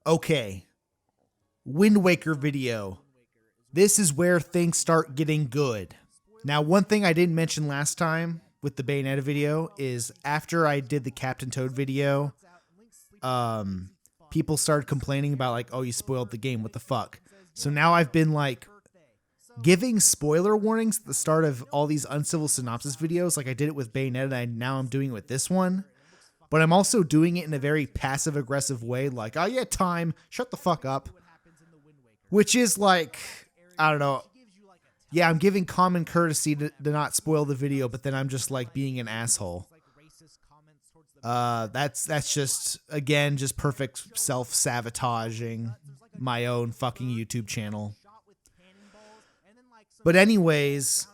Okay, Wind Waker video. This is where things start getting good. Now, one thing I didn't mention last time with the Bayonetta video is after I did the Captain Toad video, people started complaining about like, oh, you spoiled the game. What the fuck? So now I've been like giving spoiler warnings at the start of all these Uncivil Synopsis videos. Like I did it with Bayonetta and now I'm doing it with this one. But I'm also doing it in a very passive aggressive way. Like, oh yeah, time. Shut the fuck up. Which is like, I don't know. Yeah, I'm giving common courtesy to not spoil the video, but then I'm just like being an asshole. That's just, again, just perfect self-sabotaging my own fucking YouTube channel. But anyways,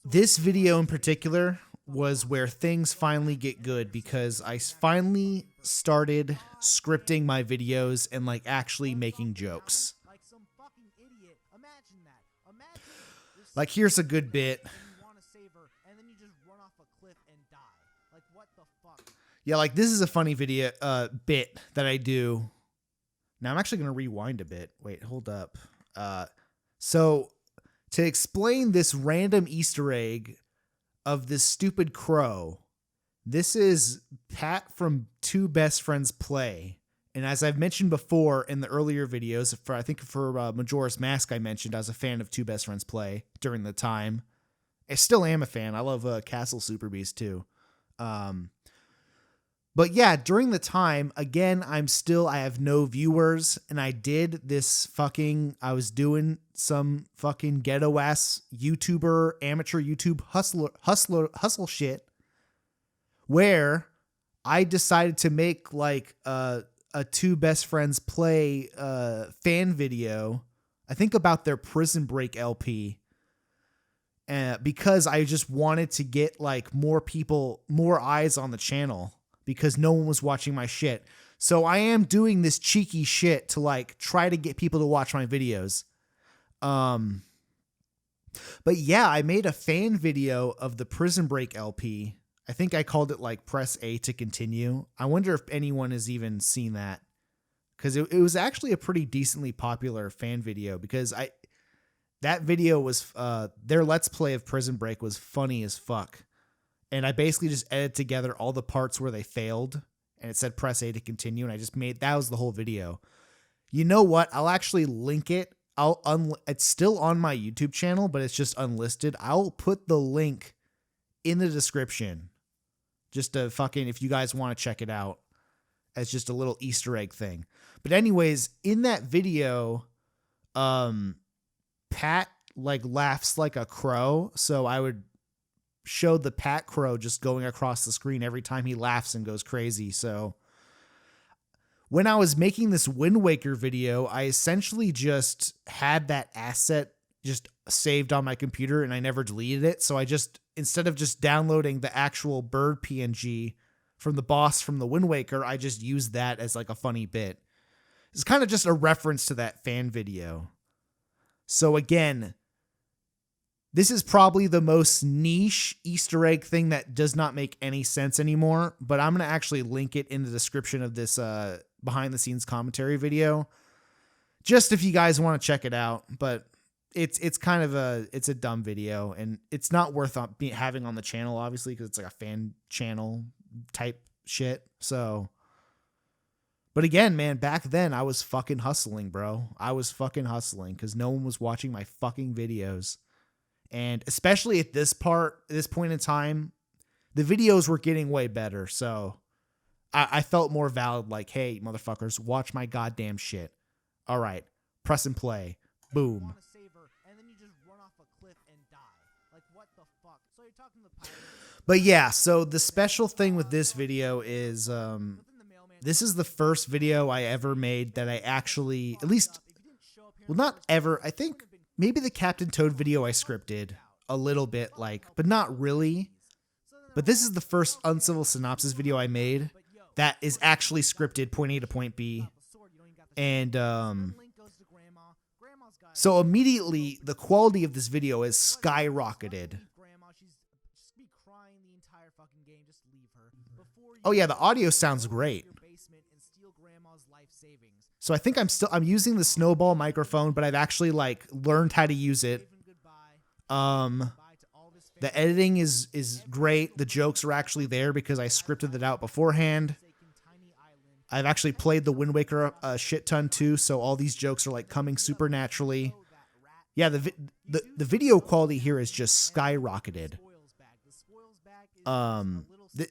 this video in particular was where things finally get good because I finally started scripting my videos and like actually making jokes. Like here's a good bit. Yeah, like this is a funny video bit that I do. Now I'm actually going to rewind a bit. Wait, hold up. So to explain this random Easter egg of this stupid crow, this is Pat from Two Best Friends Play. And as I've mentioned before in the earlier videos, I think for Majora's Mask, I mentioned I was a fan of Two Best Friends Play during the time. I still am a fan. I love Castle Super Beast too. But yeah, during the time, again, I have no viewers, and I was doing some fucking ghetto ass YouTuber, amateur YouTube hustle shit, where I decided to make like a Two Best Friends Play fan video, I think about their Prison Break LP, because I just wanted to get like more eyes on the channel, because no one was watching my shit. So I am doing this cheeky shit to like try to get people to watch my videos. But yeah, I made a fan video of the Prison Break LP. I think I called it like Press A to Continue. I wonder if anyone has even seen that, because it was actually a pretty decently popular fan video, because that video was their Let's Play of Prison Break was funny as fuck. And I basically just edited together all the parts where they failed, and it said press A to continue, and I just that was the whole video. You know what? I'll actually link it. It's still on my YouTube channel, but it's just unlisted. I'll put the link in the description, just to fucking, if you guys want to check it out, as just a little Easter egg thing. But anyways, in that video, Pat like laughs like a crow, so I would show the Pat crow just going across the screen every time he laughs and goes crazy. So when I was making this Wind Waker video, I essentially just had that asset just saved on my computer and I never deleted it. So I just, instead of just downloading the actual bird PNG from the boss from the Wind Waker, I just used that as like a funny bit. It's kind of just a reference to that fan video. So again, this is probably the most niche Easter egg thing that does not make any sense anymore, but I'm going to actually link it in the description of this behind the scenes commentary video, just if you guys want to check it out. But it's kind of it's a dumb video, and it's not worth having on the channel, obviously, because it's like a fan channel type shit. So, but again, man, back then I was fucking hustling, bro. I was fucking hustling because no one was watching my fucking videos. And especially at this point in time, the videos were getting way better. So I felt more valid, like, hey, motherfuckers, watch my goddamn shit. All right, press and play. Boom. But yeah, so the special thing with this video is this is the first video I ever made that I actually, at least, well, not ever, I think maybe the Captain Toad video I scripted a little bit, like, but not really. But this is the first Uncivil Synopsis video I made that is actually scripted point A to point B. And so immediately the quality of this video is skyrocketed. Oh yeah, the audio sounds great. So I think I'm using the snowball microphone, but I've actually like learned how to use it. The editing is great. The jokes are actually there because I scripted it out beforehand. I've actually played the Wind Waker a shit ton too, so all these jokes are like coming super naturally. Yeah, the video quality here is just skyrocketed.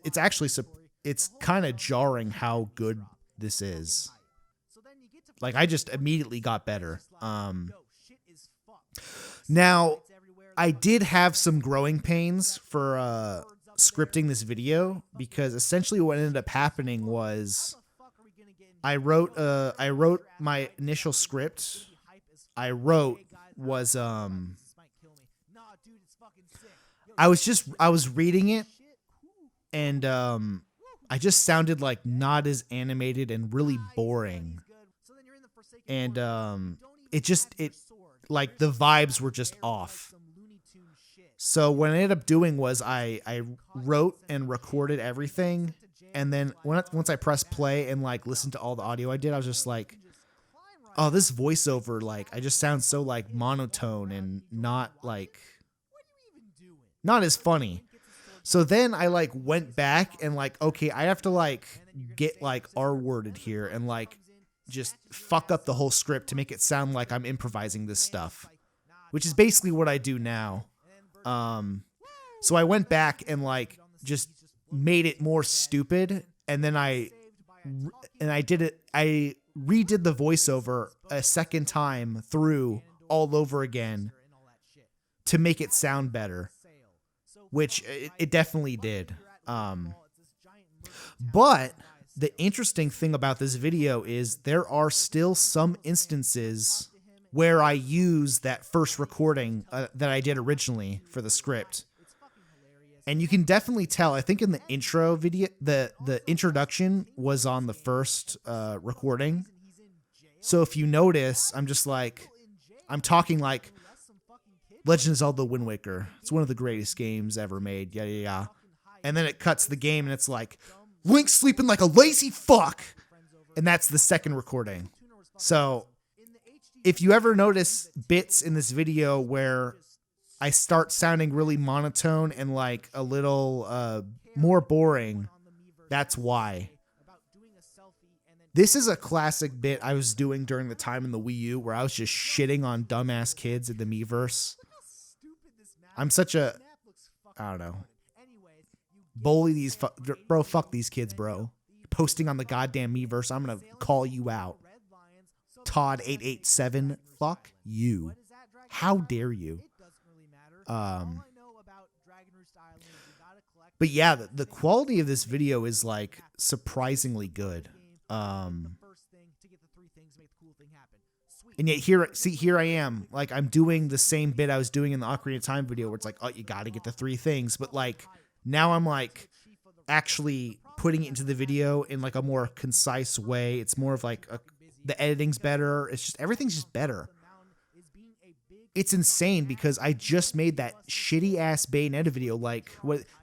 It's actually it's kind of jarring how good this is. Like I just immediately got better. Now I did have some growing pains for scripting this video because essentially what ended up happening was I wrote my initial script. I was reading it and I just sounded like not as animated and really boring. And it like the vibes were just off. So what I ended up doing was I wrote and recorded everything, and then once I pressed play and like listened to all the audio I did, I was just like, oh, this voiceover, like I just sound so like monotone and not as funny. So then I like went back and like, okay, I have to like get like R-worded here and like just fuck up the whole script to make it sound like I'm improvising this stuff, which is basically what I do now. So I went back and like just made it more stupid, and then I redid the voiceover a second time through all over again to make it sound better, which it definitely did. But the interesting thing about this video is there are still some instances where I use that first recording that I did originally for the script. And you can definitely tell, I think in the intro video, the introduction was on the first recording. So if you notice, I'm talking like Legend of Zelda Wind Waker. It's one of the greatest games ever made. Yeah. And then it cuts the game and it's like, Link's sleeping like a lazy fuck. And that's the second recording. So if you ever notice bits in this video where I start sounding really monotone and like a little more boring, that's why. This is a classic bit I was doing during the time in the Wii U where I was just shitting on dumbass kids in the Miiverse. I'm such a, I don't know, bully these, bro, fuck these kids, bro. Posting on the goddamn Miiverse, I'm gonna call you out. Todd887, fuck you. How dare you? But yeah, the quality of this video is like surprisingly good. And yet here I am, like I'm doing the same bit I was doing in the Ocarina of Time video where it's like, oh, you gotta get the 3 things. But like now I'm like actually putting it into the video in like a more concise way. It's more of like the editing's better. It's just, everything's just better. It's insane because I just made that shitty ass Bayonetta video. Like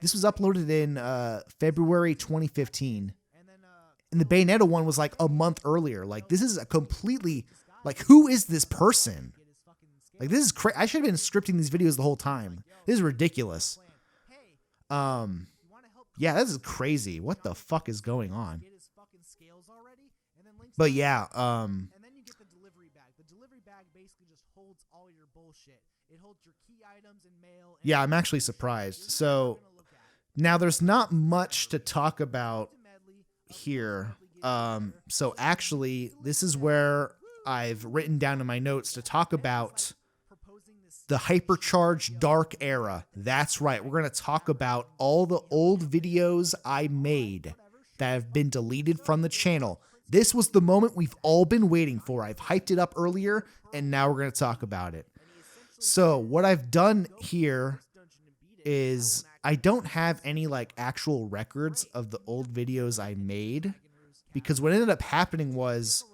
this was uploaded in February 2015. And the Bayonetta one was like a month earlier. Like this is a completely, like, who is this person? Like this is crazy. I should have been scripting these videos the whole time. This is ridiculous. Yeah, this is crazy. What the fuck is going on? But yeah, and then you get the delivery bag. The delivery bag basically just holds all your bullshit. It holds your key items and mail. Yeah, I'm actually surprised. So now there's not much to talk about here. So actually, this is where I've written down in my notes to talk about the HyperCharge Dark Era. That's right. We're going to talk about all the old videos I made that have been deleted from the channel. This was the moment we've all been waiting for. I've hyped it up earlier, and now we're going to talk about it. So what I've done here is I don't have any like actual records of the old videos I made, because what ended up happening was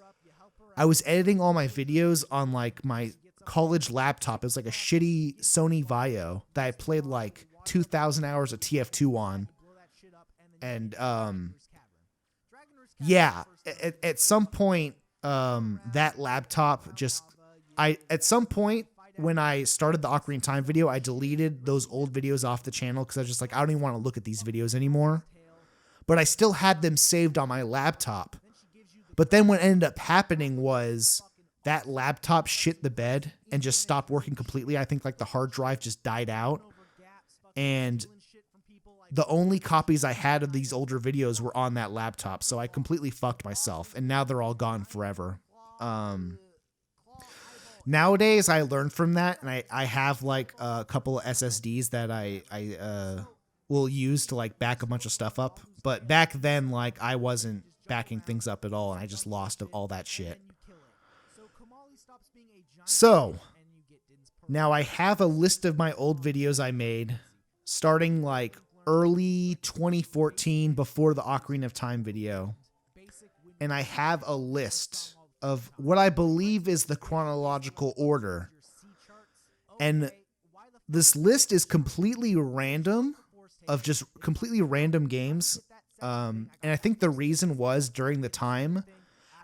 I was editing all my videos on like my college laptop. It was like a shitty Sony Vaio that I played like 2,000 hours of TF2 on. And Yeah, at some point, that laptop just, at some point when I started the Ocarina of Time video, I deleted those old videos off the channel because I was just like, I don't even want to look at these videos anymore. But I still had them saved on my laptop. But then what ended up happening was that laptop shit the bed and just stopped working completely. I think like the hard drive just died out. And the only copies I had of these older videos were on that laptop. So I completely fucked myself. And now they're all gone forever. Nowadays, I learned from that, and I have like a couple of SSDs that I will use to like back a bunch of stuff up. But back then, like I wasn't backing things up at all, and I just lost all that shit. So now I have a list of my old videos I made starting like early 2014 before the Ocarina of Time video. And I have a list of what I believe is the chronological order. And this list is completely random, of just completely random games. And I think the reason was during the time,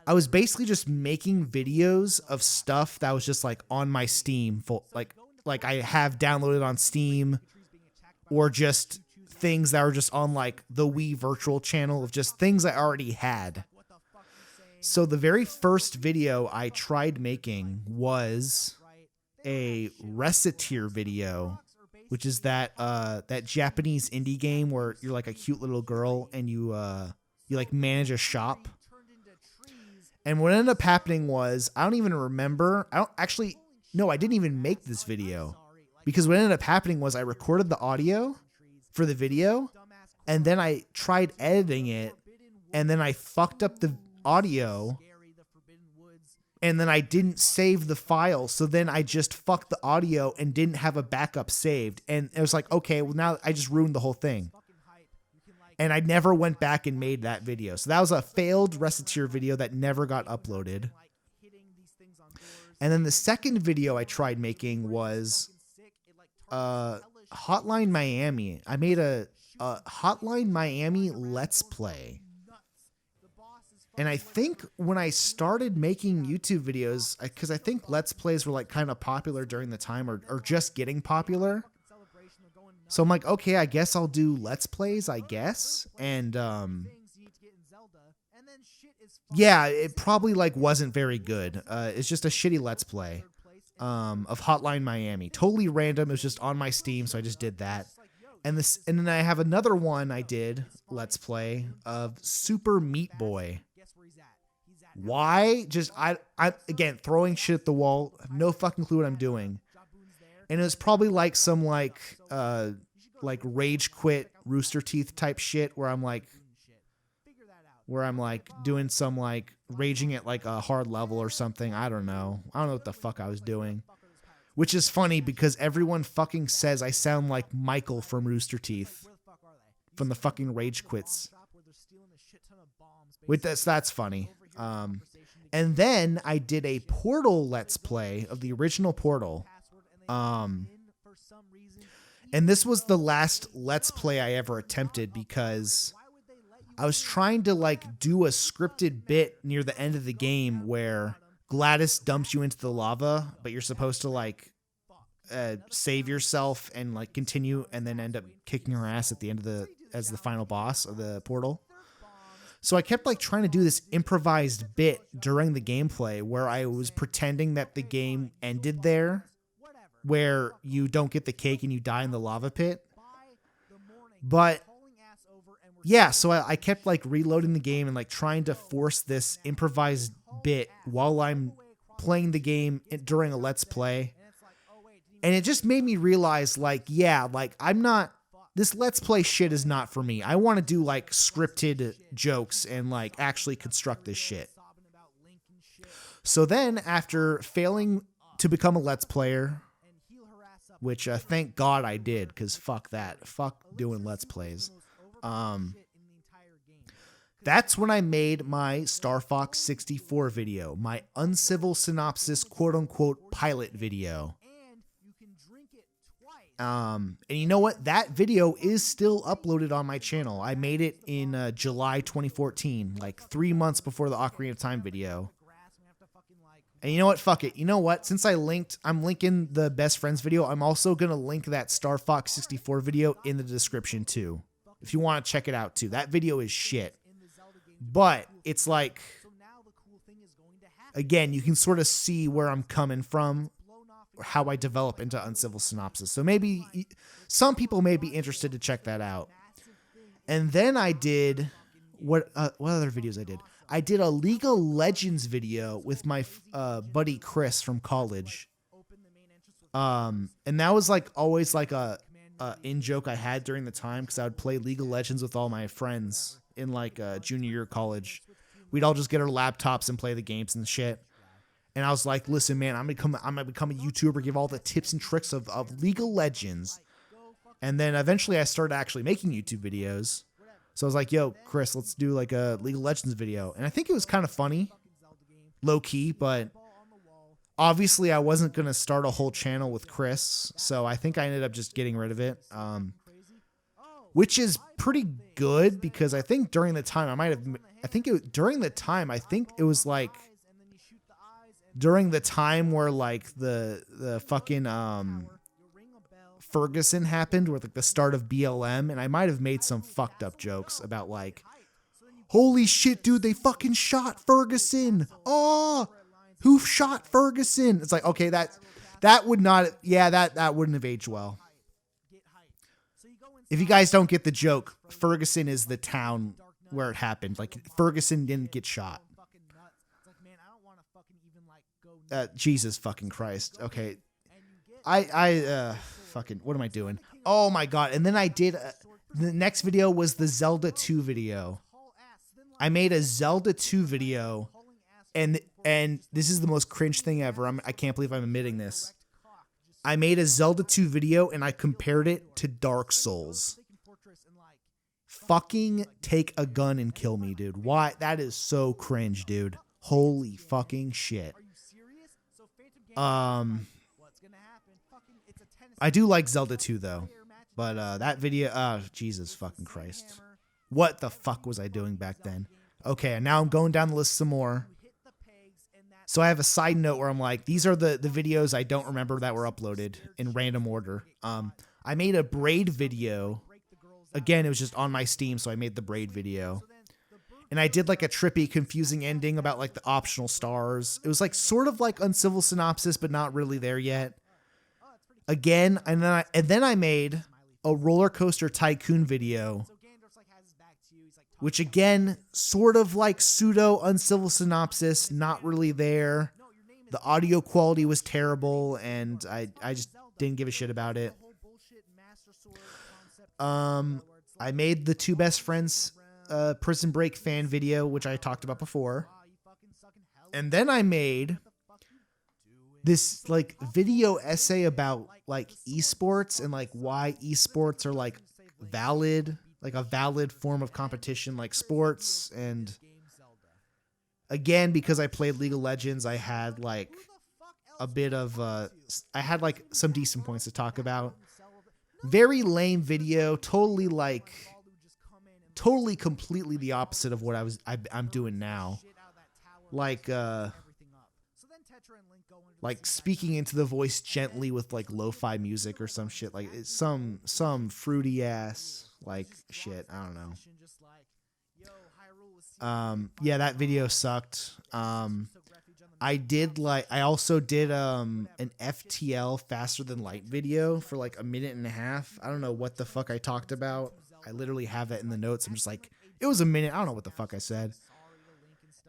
I was basically just making videos of stuff that was just like on my Steam, like I have downloaded on Steam, or just things that were just on like the Wii Virtual Channel of just things I already had. So the very first video I tried making was a Reciteer video, which is that Japanese indie game where you're like a cute little girl and you like manage a shop. And what ended up happening was, I don't even remember. I didn't even make this video, because what ended up happening was I recorded the audio for the video and then I tried editing it and then I fucked up the audio and then I didn't save the file. So then I just fucked the audio and didn't have a backup saved. And it was like, okay, well now I just ruined the whole thing. And I never went back and made that video. So that was a failed Reciteer video that never got uploaded. And then the second video I tried making was Hotline Miami. I made a Hotline Miami Let's Play. And I think when I started making YouTube videos, because I think Let's Plays were like kind of popular during the time, or just getting popular. So I'm like, okay, I guess I'll do Let's Plays, I guess. And yeah, it probably like wasn't very good. It's just a shitty Let's Play of Hotline Miami. Totally random. It was just on my Steam, so I just did that. And then I have another one I did Let's Play of Super Meat Boy. Why? Just I again throwing shit at the wall. I have no fucking clue what I'm doing. And it was probably like some like rage quit Rooster Teeth type shit where I'm like doing some like raging at like a hard level or something. I don't know what the fuck I was doing. Which is funny because everyone fucking says I sound like Michael from Rooster Teeth from the fucking Rage Quits. With this, that's funny. And then I did a Portal Let's Play of the original Portal. And this was the last Let's Play I ever attempted because I was trying to like do a scripted bit near the end of the game where Gladys dumps you into the lava, but you're supposed to like save yourself and like continue and then end up kicking her ass at the end of as the final boss of the portal. So I kept like trying to do this improvised bit during the gameplay where I was pretending that the game ended there, where you don't get the cake and you die in the lava pit. But yeah, so I kept like reloading the game and like trying to force this improvised bit while I'm playing the game during a Let's Play. And it just made me realize like, yeah, like this Let's Play shit is not for me. I want to do like scripted jokes and like actually construct this shit. So then after failing to become a Let's Player, which thank God I did, because fuck that. Fuck doing Let's Plays. That's when I made my Star Fox 64 video, my Uncivil Synopsis quote-unquote pilot video. And you know what? That video is still uploaded on my channel. I made it in July 2014, like 3 months before the Ocarina of Time video. And you know what? Fuck it. You know what? Since I'm linking the best friends video. I'm also going to link that Star Fox 64 video in the description too. If you want to check it out too. That video is shit. But it's like, again, you can sort of see where I'm coming from, how I develop into Uncivil Synopsis. So maybe some people may be interested to check that out. And then I did what other videos I did? I did a League of Legends video with my buddy Chris from college. And that was like always like a in joke I had during the time, because I would play League of Legends with all my friends in like junior year of college. We'd all just get our laptops and play the games and shit. And I was like, listen, man, I'm gonna become a YouTuber, give all the tips and tricks of League of Legends. And then eventually I started actually making YouTube videos. So I was like, yo, Chris, let's do like a League of Legends video. And I think it was kind of funny, low key, but obviously I wasn't going to start a whole channel with Chris. So I think I ended up just getting rid of it. Which is pretty good, because I think during the time during the time where like the fucking Ferguson happened, with like the start of BLM, and I might have made some fucked up jokes about like, holy shit, dude, they fucking shot Ferguson. Oh, who shot Ferguson? It's like, okay, that would not, yeah, that wouldn't have aged well. If you guys don't get the joke, Ferguson is the town where it happened. Like, Ferguson didn't get shot. Jesus fucking Christ. Okay. Fucking, what am I doing? Oh my God. And then I did, the next video was the Zelda 2 video. I made a Zelda 2 video, and this is the most cringe thing ever. I can't believe I'm admitting this. I made a Zelda 2 video and I compared it to Dark Souls. Fucking take a gun and kill me, dude. Why? That is so cringe, dude. Holy fucking shit. I do like Zelda 2 though, but that video, Jesus fucking Christ. What the fuck was I doing back then? Okay, and now I'm going down the list some more. So I have a side note where I'm like, these are the videos I don't remember that were uploaded in random order. I made a Braid video. Again, it was just on my Steam, so I made the Braid video. And I did like a trippy, confusing ending about like the optional stars. It was like sort of like Uncivil Synopsis, but not really there yet. Again, and then I made a Roller Coaster Tycoon video, which again, sort of like pseudo Uncivil Synopsis, not really there. The audio quality was terrible, and I just didn't give a shit about it. I made the Two Best Friends Prison Break fan video, which I talked about before. And then I made this like video essay about like esports and like why esports are like valid, like a valid form of competition like sports. And again, because I played League of Legends, I had like a bit of I had like some decent points to talk about. Very lame video, totally completely the opposite of what I'm doing now. Like speaking into the voice gently with like lo-fi music or some shit, like it's some fruity ass like shit. I don't know. Yeah, that video sucked. I also did an FTL faster than light video for like a minute and a half. I don't know what the fuck I talked about. I literally have it in the notes. I'm just like, it was a minute. I don't know what the fuck I said.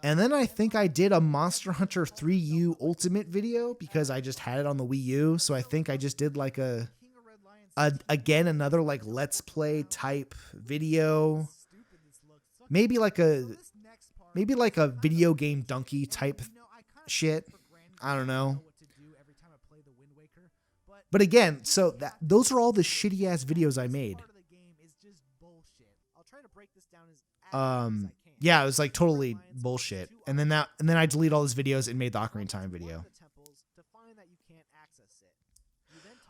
And then I think I did a Monster Hunter 3U Ultimate video because I just had it on the Wii U. So I think I just did like again, another like Let's Play type video. Maybe like a video game donkey type shit. I don't know. But again, so those are all the shitty ass videos I made. Yeah, it was like totally bullshit. And then I deleted all those videos and made the Ocarina of Time video.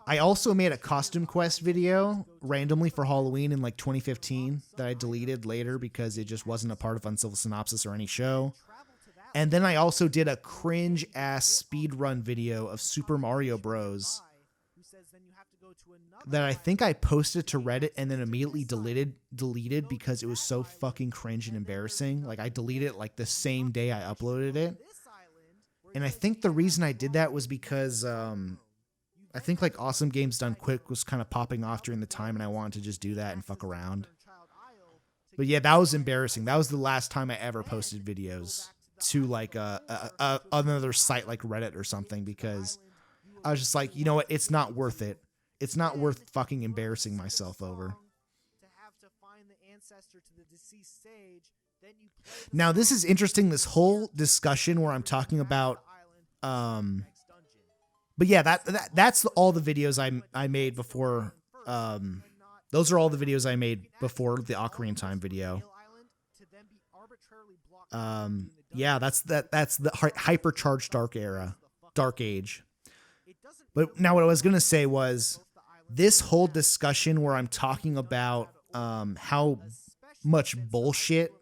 I also made a costume quest video randomly for Halloween in like 2015 that I deleted later because it just wasn't a part of Uncivil Synopsis or any show. And then I also did a cringe ass speedrun video of Super Mario Bros. That I think I posted to Reddit and then immediately deleted because it was so fucking cringe and embarrassing. Like I deleted it like the same day I uploaded it. And I think the reason I did that was because I think like Awesome Games Done Quick was kind of popping off during the time and I wanted to just do that and fuck around. But yeah, that was embarrassing. That was the last time I ever posted videos to like another site like Reddit or something because I was just like, you know what? It's not worth it. It's not worth fucking embarrassing myself over. Now, this is interesting, this whole discussion where I'm talking about but yeah, that's all the videos I made before those are all the videos I made before the Ocarina of Time video. Yeah, that's the HyperCharge Dark Age. But now what I was going to say was this whole discussion where I'm talking about how much bullshit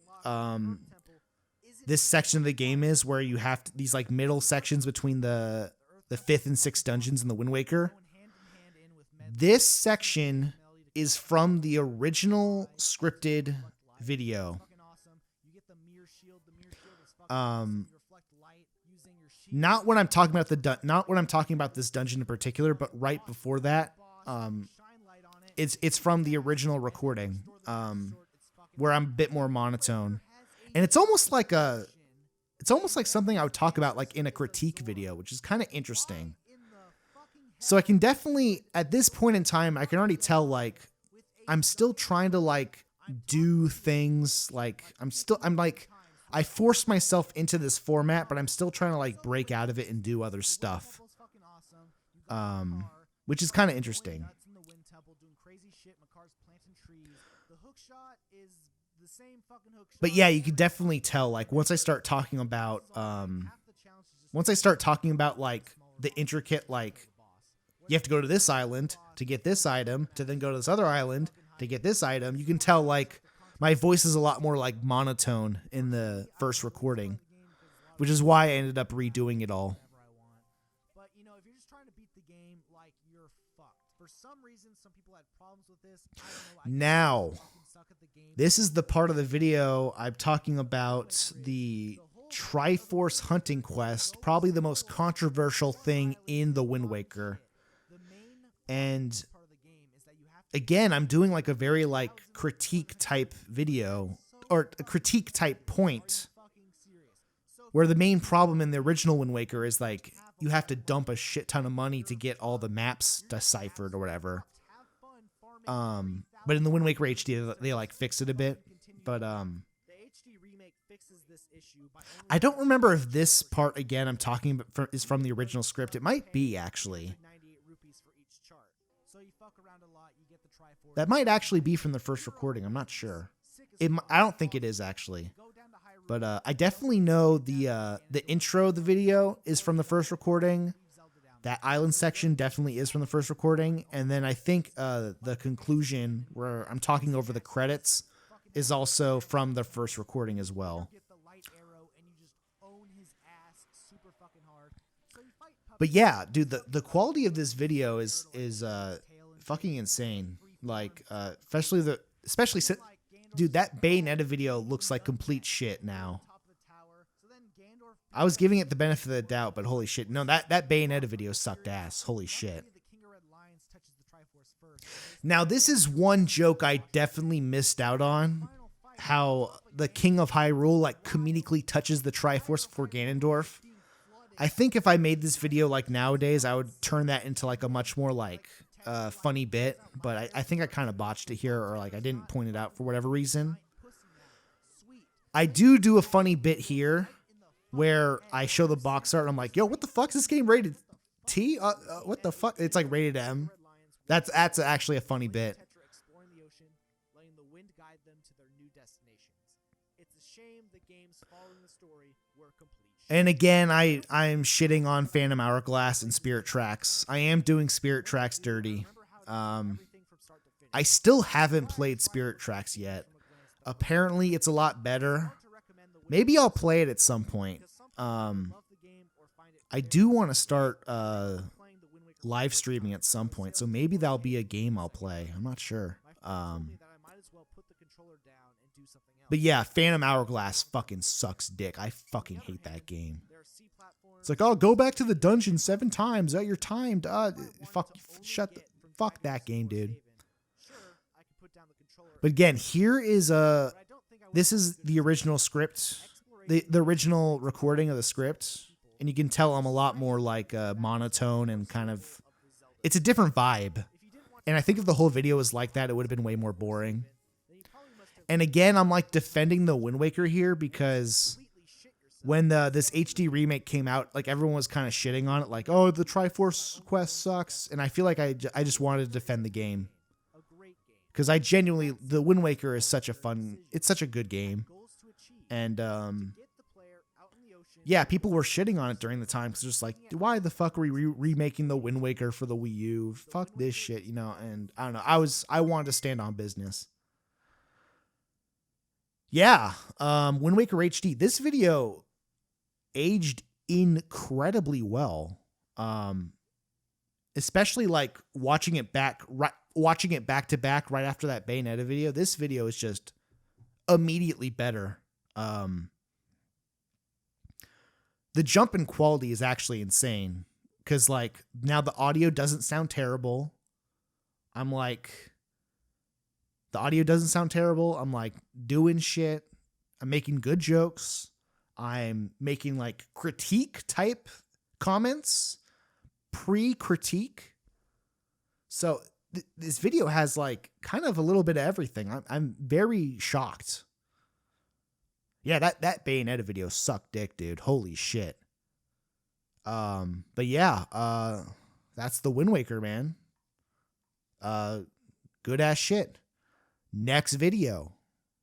this section of the game is, where you have these like middle sections between the 5th and 6th dungeons in the Wind Waker. This section is from the original scripted video. Not when I'm talking about not when I'm talking about this dungeon in particular, but right before that. It's from the original recording, where I'm a bit more monotone, and it's almost like something I would talk about like in a critique video, which is kind of interesting. So I can definitely, at this point in time, I can already tell like I'm still trying to like do things like I forced myself into this format, but I'm still trying to like break out of it and do other stuff. Which is kind of interesting. But yeah, you could definitely tell like once I start talking about like the intricate, like you have to go to this island to get this item, to then go to this other island to get this item, you can tell like my voice is a lot more like monotone in the first recording, which is why I ended up redoing it all. But you know, if you're just trying to beat the game, like you're fucked. For some reason, some people had problems with this. Now, this is the part of the video I'm talking about the Triforce hunting quest, probably the most controversial thing in the Wind Waker. And again, I'm doing like a very like critique type video, or a critique type point, where the main problem in the original Wind Waker is like you have to dump a shit ton of money to get all the maps deciphered or whatever. But in the Wind Waker HD, they like fix it a bit. But I don't remember if this part again I'm talking about is from the original script. It might be actually. That might actually be from the first recording. I'm not sure. I don't think it is actually. But I definitely know the intro of the video is from the first recording. That island section definitely is from the first recording. And then I think the conclusion where I'm talking over the credits is also from the first recording as well. But yeah, dude, the quality of this video is fucking insane. Like, especially dude, that Bayonetta video looks like complete shit now. I was giving it the benefit of the doubt, but holy shit. No, that Bayonetta video sucked ass. Holy shit. Now, this is one joke I definitely missed out on. How the King of Hyrule, like, comedically touches the Triforce for Ganondorf. I think if I made this video, like, nowadays, I would turn that into, like, a much more, like, funny bit. But I think I kind of botched it here, or, like, I didn't point it out for whatever reason. I do a funny bit here where I show the box art and I'm like, yo, what the fuck is this game rated T? What the fuck? It's like rated M. That's actually a funny bit. And again, I'm shitting on Phantom Hourglass and Spirit Tracks. I am doing Spirit Tracks dirty. I still haven't played Spirit Tracks yet. Apparently, it's a lot better. Maybe I'll play it at some point. I do want to start live streaming at some point, so maybe that'll be a game I'll play. I'm not sure. But yeah, Phantom Hourglass fucking sucks dick. I fucking hate that game. It's like, oh, go back to the dungeon 7 times. Oh, you're timed. Fuck that game, dude. But again, here is this is the original script, the original recording of the script, and you can tell I'm a lot more like monotone and kind of, it's a different vibe. And I think if the whole video was like that, it would have been way more boring. And again, I'm like defending the Wind Waker here because when this HD remake came out, like everyone was kind of shitting on it, like, oh, the Triforce quest sucks. And I feel like I just wanted to defend the game because I genuinely, the Wind Waker is such a good game. And yeah, people were shitting on it during the time because just like, why the fuck are we remaking the Wind Waker for the Wii U? Fuck this shit, you know. And I don't know, I wanted to stand on business. Yeah, Wind Waker HD. This video aged incredibly well, especially like watching it back to back right after that Bayonetta video. This video is just immediately better. The jump in quality is actually insane because like now the audio doesn't sound terrible. The audio doesn't sound terrible. I'm like doing shit. I'm making good jokes. I'm making like critique type comments, pre-critique. So this video has like kind of a little bit of everything. I'm very shocked. Yeah, that Bayonetta video sucked dick, dude. Holy shit. But yeah, that's the Wind Waker, man. Good ass shit. Next video.